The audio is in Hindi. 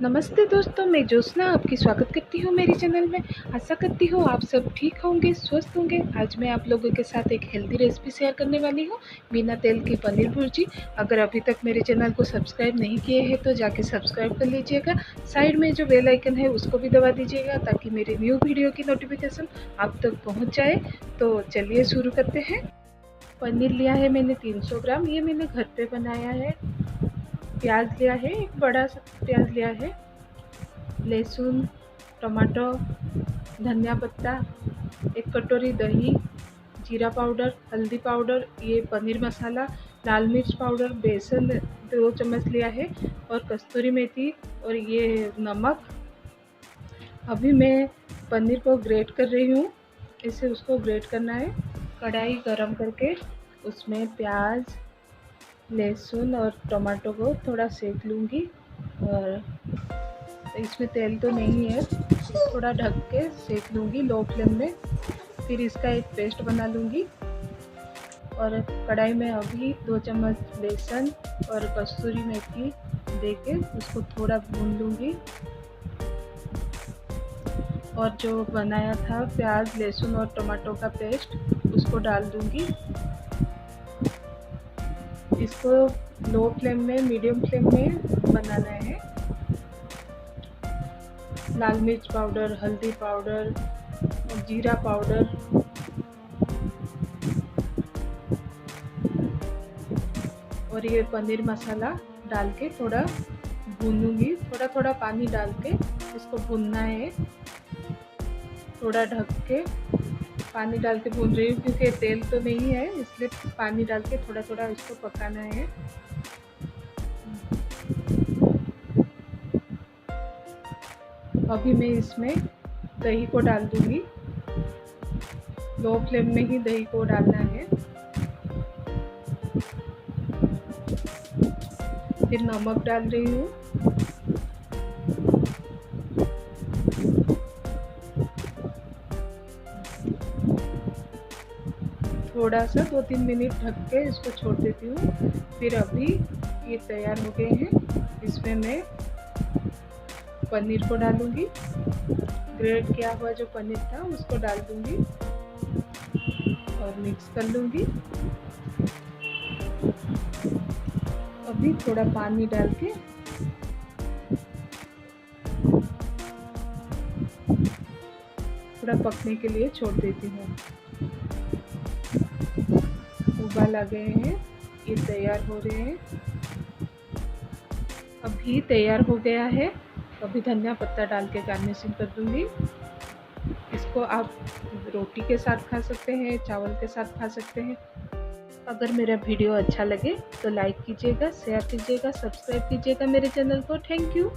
नमस्ते दोस्तों, मैं ज्योत्सना आपकी स्वागत करती हूँ मेरे चैनल में। आशा करती हूँ आप सब ठीक होंगे, स्वस्थ होंगे। आज मैं आप लोगों के साथ एक हेल्दी रेसिपी शेयर करने वाली हूँ, बिना तेल की पनीर भुर्जी। अगर अभी तक मेरे चैनल को सब्सक्राइब नहीं किए हैं तो जाके सब्सक्राइब कर लीजिएगा। साइड में जो बेल आइकन है उसको भी दबा दीजिएगा ताकि मेरे न्यू वीडियो की नोटिफिकेशन आप तक पहुँच जाए। तो चलिए शुरू करते हैं। पनीर लिया है मैंने 300 ग्राम, ये मैंने घर पे बनाया है। प्याज लिया है, एक बड़ा सा प्याज लिया है। लहसुन, टमाटो, धनिया पत्ता, एक कटोरी दही, जीरा पाउडर, हल्दी पाउडर, ये पनीर मसाला, लाल मिर्च पाउडर, बेसन 2 चम्मच लिया है और कस्तूरी मेथी और ये नमक। अभी मैं पनीर को ग्रेट कर रही हूँ, इसे उसको ग्रेट करना है। कढ़ाई गरम करके उसमें प्याज, लहसुन और टमाटो को थोड़ा सेक लूँगी। और इसमें तेल तो नहीं है, थोड़ा ढक के सेक लूँगी लो फ्लेम में। फिर इसका एक पेस्ट बना लूँगी। और कढ़ाई में अभी 2 चम्मच बेसन और कस्तूरी मेथी देके उसको थोड़ा भून लूँगी। और जो बनाया था प्याज, लहसुन और टमाटो का पेस्ट उसको डाल दूँगी। इसको लो फ्लेम में, मीडियम फ्लेम में बनाना है। लाल मिर्च पाउडर, हल्दी पाउडर, जीरा पाउडर और ये पनीर मसाला डाल के थोड़ा भूनूंगी। थोड़ा थोड़ा पानी डाल के इसको भूनना है। थोड़ा ढक के पानी डाल के भून रही हूँ क्योंकि तेल तो नहीं है, इसलिए पानी डाल के थोड़ा थोड़ा इसको पकाना है। अभी मैं इसमें दही को डाल दूँगी। लो फ्लेम में ही दही को डालना है। फिर नमक डाल रही हूँ। थोड़ा सा 2-3 मिनट ढक के इसको छोड़ देती हूँ। फिर अभी ये तैयार हो गए हैं। इसमें मैं पनीर को डालूँगी। ग्रेट किया हुआ जो पनीर था उसको डाल दूँगी और मिक्स कर लूँगी। अभी थोड़ा पानी डाल के थोड़ा पकने के लिए छोड़ देती हूँ। उबाल आ गए हैं, ये तैयार हो रहे हैं। अभी तैयार हो गया है। अभी धनिया पत्ता डाल के गार्निशिंग कर दूँगी। इसको आप रोटी के साथ खा सकते हैं, चावल के साथ खा सकते हैं। अगर मेरा वीडियो अच्छा लगे तो लाइक कीजिएगा, शेयर कीजिएगा, सब्सक्राइब कीजिएगा मेरे चैनल को। Thank you.